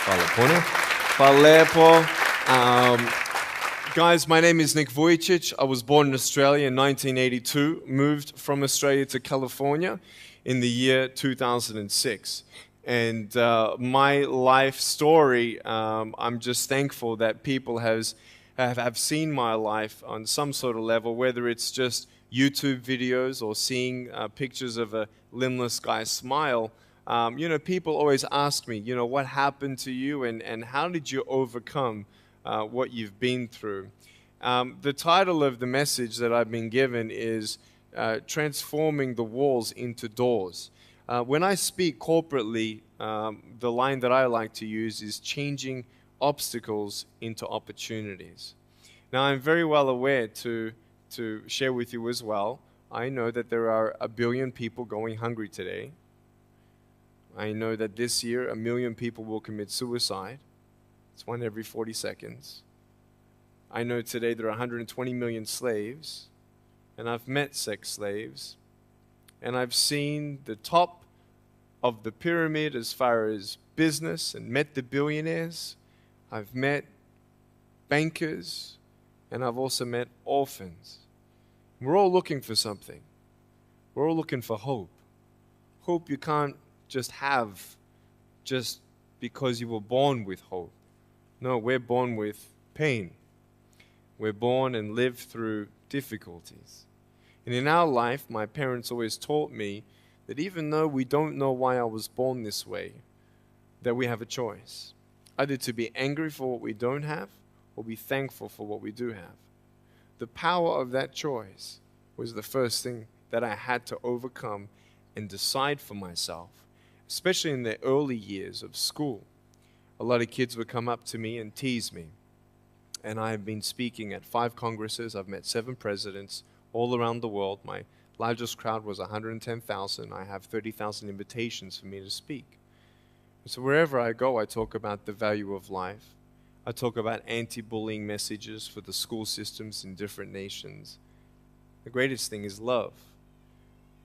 Hvala puno. Guys, my name is Nick Vujicic. I was born in Australia in 1982, moved from Australia to California in the year 2006. And my life story, I'm just thankful that people have seen my life on some sort of level, whether it's just YouTube videos or seeing pictures of a limbless guy smile. People always ask me, what happened to you and how did you overcome what you've been through? The title of the message that I've been given is Transforming the Walls into Doors. When I speak corporately, the line that I like to use is changing obstacles into opportunities. Now, I'm very well aware to share with you as well, I know that there are 1 billion people going hungry today. I know that this year 1 million people will commit suicide. It's 1 every 40 seconds. I know today there are 120 million slaves, and I've met sex slaves, and I've seen the top of the pyramid as far as business and met the billionaires. I've met bankers, and I've also met orphans. We're all looking for something. We're all looking for hope. Hope you can't just have just because you were born with hope. No, we're born with pain. We're born and live through difficulties. And in our life, my parents always taught me that even though we don't know why I was born this way, that we have a choice. Either to be angry for what we don't have, or be thankful for what we do have. The power of that choice was the first thing that I had to overcome and decide for myself, especially in the early years of school. A lot of kids would come up to me and tease me. And I have been speaking at 5 congresses. I've met 7 presidents all around the world. My largest crowd was 110,000. I have 30,000 invitations for me to speak. And so wherever I go, I talk about the value of life. I talk about anti-bullying messages for the school systems in different nations. The greatest thing is love.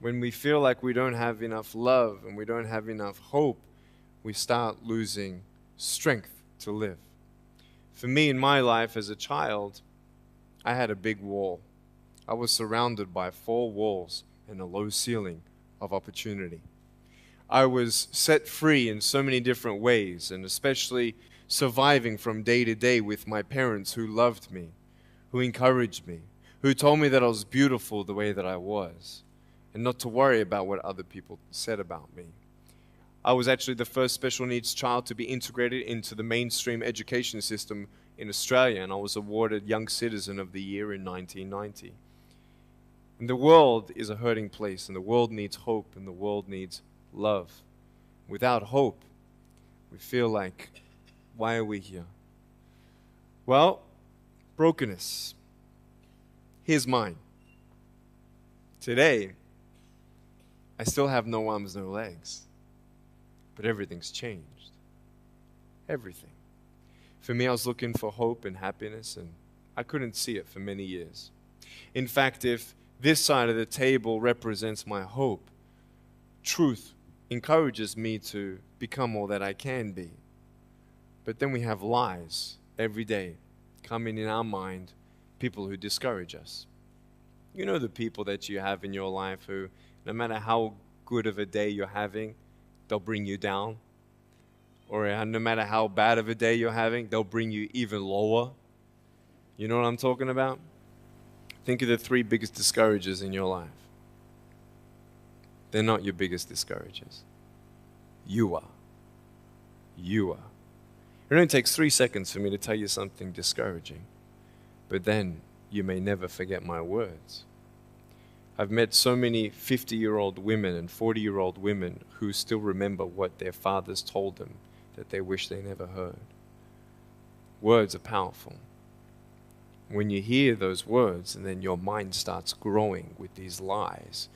When we feel like we don't have enough love and we don't have enough hope, we start losing strength to live. For me, in my life as a child, I had a big wall. I was surrounded by 4 walls and a low ceiling of opportunity. I was set free in so many different ways, and especially surviving from day to day with my parents who loved me, who encouraged me, who told me that I was beautiful the way that I was, and not to worry about what other people said about me. I was actually the first special needs child to be integrated into the mainstream education system in Australia, and I was awarded Young Citizen of the Year in 1990. And the world is a hurting place, and the world needs hope, and the world needs love. Without hope, we feel like, why are we here? Well, brokenness. Here's mine. Today, I still have no arms, no legs. But everything's changed. Everything. For me, I was looking for hope and happiness, and I couldn't see it for many years. In fact, if this side of the table represents my hope, truth encourages me to become all that I can be. But then we have lies every day coming in our mind, people who discourage us. You know the people that you have in your life who, no matter how good of a day you're having, they'll bring you down. Or no matter how bad of a day you're having, they'll bring you even lower. You know what I'm talking about? Think of the 3 biggest discouragers in your life. They're not your biggest discouragers. You are. You are. It only takes 3 seconds for me to tell you something discouraging, but then you may never forget my words. I've met so many 50-year-old women and 40-year-old women who still remember what their fathers told them that they wish they never heard. Words are powerful. When you hear those words and then your mind starts growing with these lies,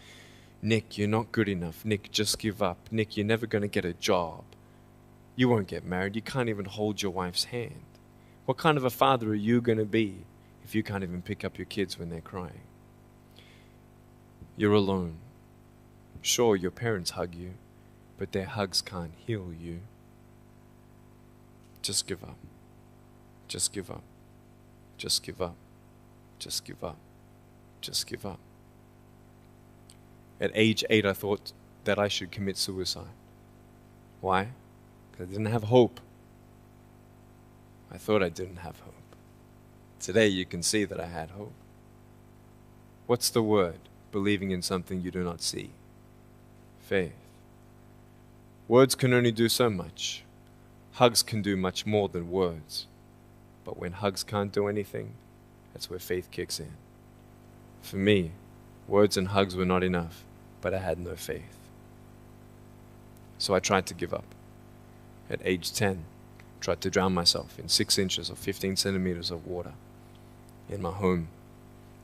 Nick, you're not good enough. Nick, just give up. Nick, you're never going to get a job. You won't get married. You can't even hold your wife's hand. What kind of a father are you going to be if you can't even pick up your kids when they're crying? You're alone. Sure, your parents hug you, but their hugs can't heal you. Just give up. Just give up. Just give up. Just give up. Just give up. At age 8, I thought that I should commit suicide. Why? Because I didn't have hope. I thought I didn't have hope. Today you can see that I had hope. What's the word? Believing in something you do not see. Faith. Words can only do so much. Hugs can do much more than words. But when hugs can't do anything, that's where faith kicks in. For me, words and hugs were not enough, but I had no faith. So I tried to give up. At age 10, tried to drown myself in 6 inches or 15 centimeters of water. In my home,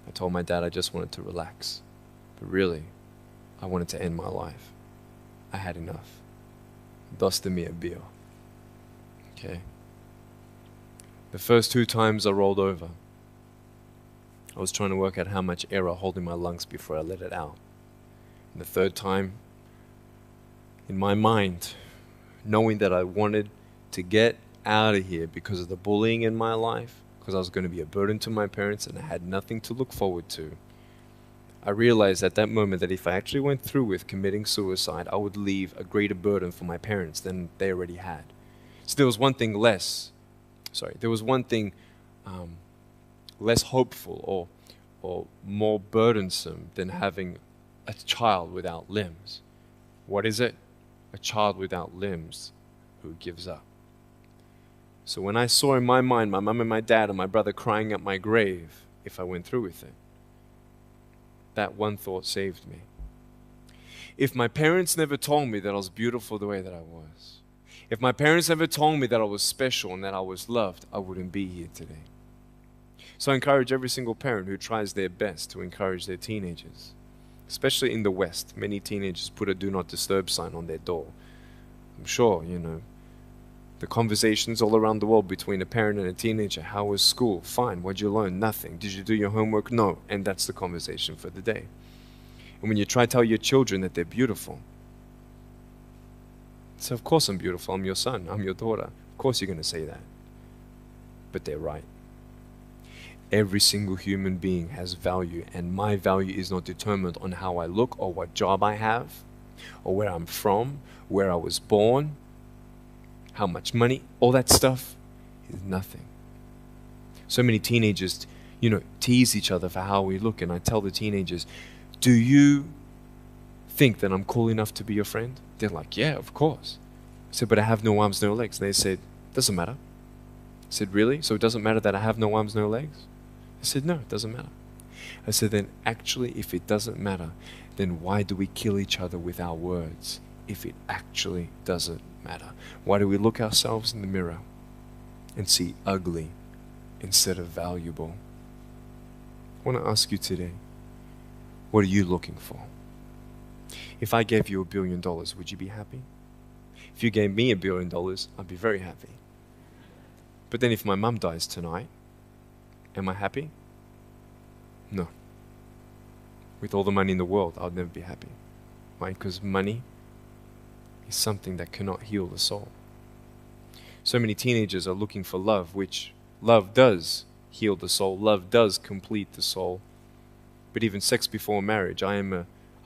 I told my dad I just wanted to relax. But really, I wanted to end my life. I had enough. Dosta mi bio. Okay? The first 2 times I rolled over, I was trying to work out how much air I hold in my lungs before I let it out. And the 3rd time, in my mind, knowing that I wanted to get out of here because of the bullying in my life, because I was going to be a burden to my parents and I had nothing to look forward to, I realized at that moment that if I actually went through with committing suicide, I would leave a greater burden for my parents than they already had. So there was one thing less hopeful or more burdensome than having a child without limbs. What is it? A child without limbs who gives up. So when I saw in my mind my mum and my dad and my brother crying at my grave if I went through with it, that one thought saved me. If my parents never told me that I was beautiful the way that I was, if my parents never told me that I was special and that I was loved, I wouldn't be here today. So I encourage every single parent who tries their best to encourage their teenagers. Especially in the West, many teenagers put a do not disturb sign on their door. I'm sure, the conversations all around the world between a parent and a teenager. How was school? Fine. What'd you learn? Nothing. Did you do your homework? No. And that's the conversation for the day. And when you try to tell your children that they're beautiful, so of course I'm beautiful. I'm your son. I'm your daughter. Of course you're going to say that. But they're right. Every single human being has value, and my value is not determined on how I look or what job I have or where I'm from, where I was born, how much money. All that stuff is nothing. So many teenagers, tease each other for how we look, and I tell the teenagers, do you think that I'm cool enough to be your friend? They're like, yeah, of course. I said, but I have no arms, no legs. And they said, doesn't matter. I said, really? So it doesn't matter that I have no arms, no legs? I said, no, it doesn't matter. I said, then actually, if it doesn't matter, then why do we kill each other with our words if it actually doesn't matter? Why do we look ourselves in the mirror and see ugly instead of valuable? I want to ask you today, what are you looking for? If I gave you $1 billion, would you be happy? If you gave me $1 billion, I'd be very happy. But then if my mum dies tonight, am I happy? No. With all the money in the world, I'll never be happy. Why? Because money is something that cannot heal the soul. So many teenagers are looking for love, which love does heal the soul. Love does complete the soul. But even sex before marriage, I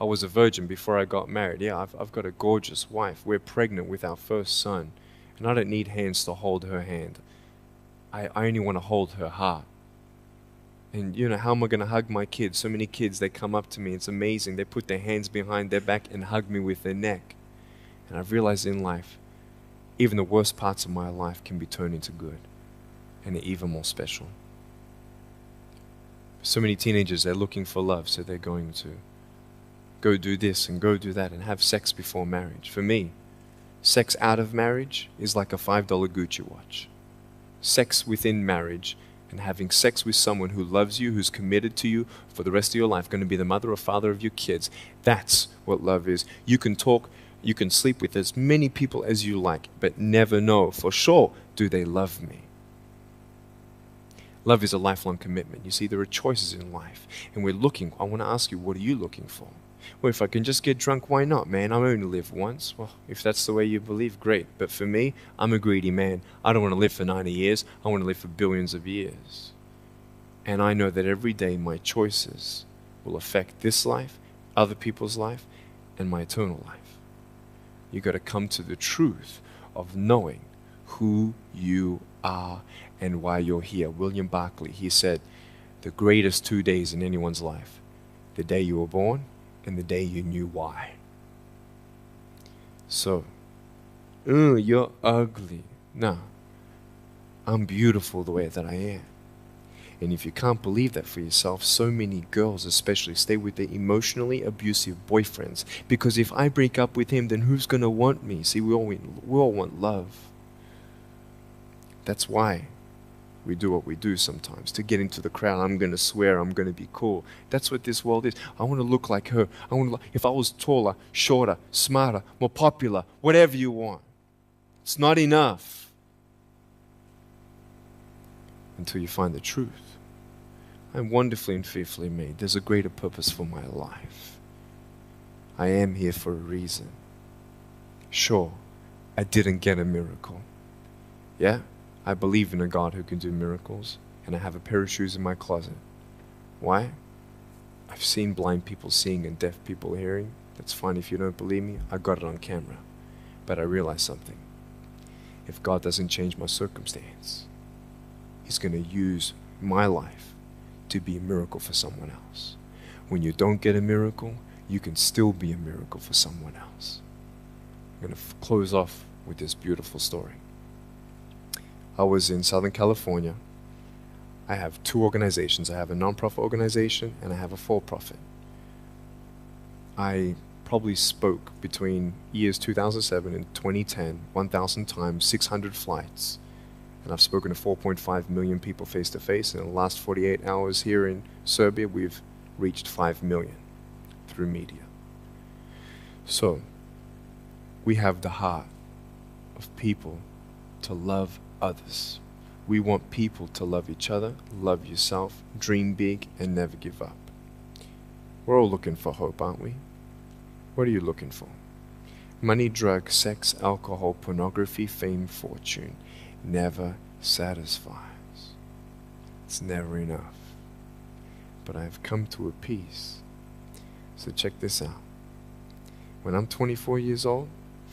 was a virgin before I got married. Yeah, I've got a gorgeous wife. We're pregnant with our first son. And I don't need hands to hold her hand. I only want to hold her heart. And how am I going to hug my kids? So many kids, they come up to me. It's amazing. They put their hands behind their back and hug me with their neck. And I've realized in life, even the worst parts of my life can be turned into good. And they're even more special. So many teenagers, they're looking for love. So they're going to go do this and go do that and have sex before marriage. For me, sex out of marriage is like a $5 Gucci watch. Sex within marriage and having sex with someone who loves you, who's committed to you for the rest of your life, going to be the mother or father of your kids. That's what love is. You can talk, you can sleep with as many people as you like, but never know for sure, do they love me? Love is a lifelong commitment. You see, there are choices in life, and we're looking. I want to ask you, what are you looking for? Well, if I can just get drunk, why not, man? I only live once. Well, if that's the way you believe, great. But for me, I'm a greedy man. I don't want to live for 90 years. I want to live for billions of years. And I know that every day my choices will affect this life, other people's life, and my eternal life. You got to come to the truth of knowing who you are and why you're here. William Barclay, he said, the greatest 2 days in anyone's life, the day you were born and the day you knew why. So, you're ugly. No, I'm beautiful the way that I am. And if you can't believe that for yourself, so many girls especially stay with their emotionally abusive boyfriends. Because if I break up with him, then who's going to want me? See, we all want love. That's why we do what we do sometimes. To get into the crowd, I'm going to swear, I'm going to be cool. That's what this world is. I want to look like her. If I was taller, shorter, smarter, more popular, whatever you want. It's not enough until you find the truth. I'm wonderfully and fearfully made. There's a greater purpose for my life. I am here for a reason. Sure, I didn't get a miracle. Yeah, I believe in a God who can do miracles, and I have a pair of shoes in my closet. Why? I've seen blind people seeing and deaf people hearing. That's fine if you don't believe me. I got it on camera. But I realized something. If God doesn't change my circumstance, He's going to use my life to be a miracle for someone else. When you don't get a miracle, you can still be a miracle for someone else. I'm going to close off with this beautiful story. I was in Southern California. I have two organizations. I have a non-profit organization and I have a for-profit. I probably spoke between years 2007 and 2010, 1,000 times, 600 flights. And I've spoken to 4.5 million people face to face. And in the last 48 hours here in Serbia, we've reached 5 million through media. So, we have the heart of people to love others. We want people to love each other, love yourself, dream big, and never give up. We're all looking for hope, aren't we? What are you looking for? Money, drugs, sex, alcohol, pornography, fame, fortune never satisfies. It's never enough. But I've come to a peace. So check this out. When I'm 24 years old,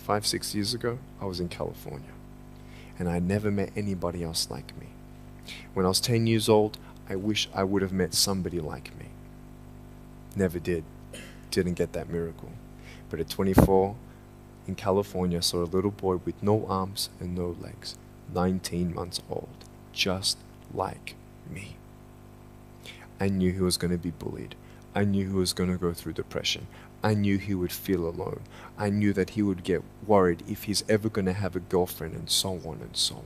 5-6 years ago, I was in California. And I never met anybody else like me. When I was 10 years old, I wish I would have met somebody like me. Never did. Didn't get that miracle. But at 24, in California, I saw a little boy with no arms and no legs, 19 months old, just like me. I knew he was going to be bullied. I knew he was going to go through depression. I knew he would feel alone. I knew that he would get worried if he's ever going to have a girlfriend, and so on and so on.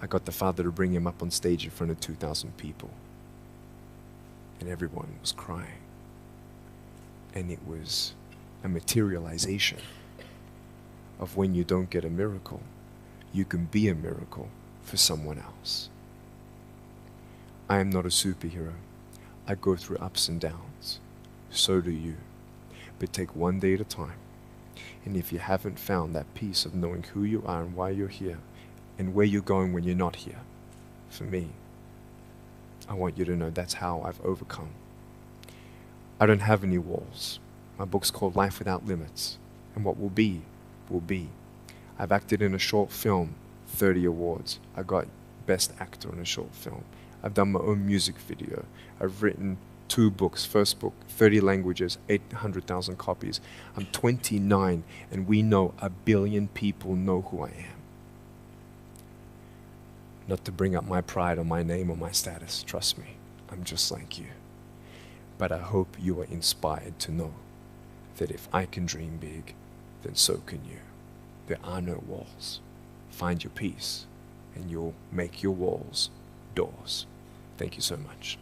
I got the father to bring him up on stage in front of 2,000 people. And everyone was crying. And it was a materialization of when you don't get a miracle, you can be a miracle for someone else. I am not a superhero. I go through ups and downs. So do you. But take one day at a time. And if you haven't found that peace of knowing who you are and why you're here, and where you're going when you're not here, for me, I want you to know that's how I've overcome. I don't have any walls. My book's called Life Without Limits. And what will be, will be. I've acted in a short film, 30 awards. I got Best Actor in a short film. I've done my own music video. I've written 2 books. First book, 30 languages, 800,000 copies. I'm 29, and we know 1 billion people know who I am. Not to bring up my pride or my name or my status. Trust me, I'm just like you. But I hope you are inspired to know that if I can dream big, then so can you. There are no walls. Find your peace, and you'll make your walls doors. Thank you so much.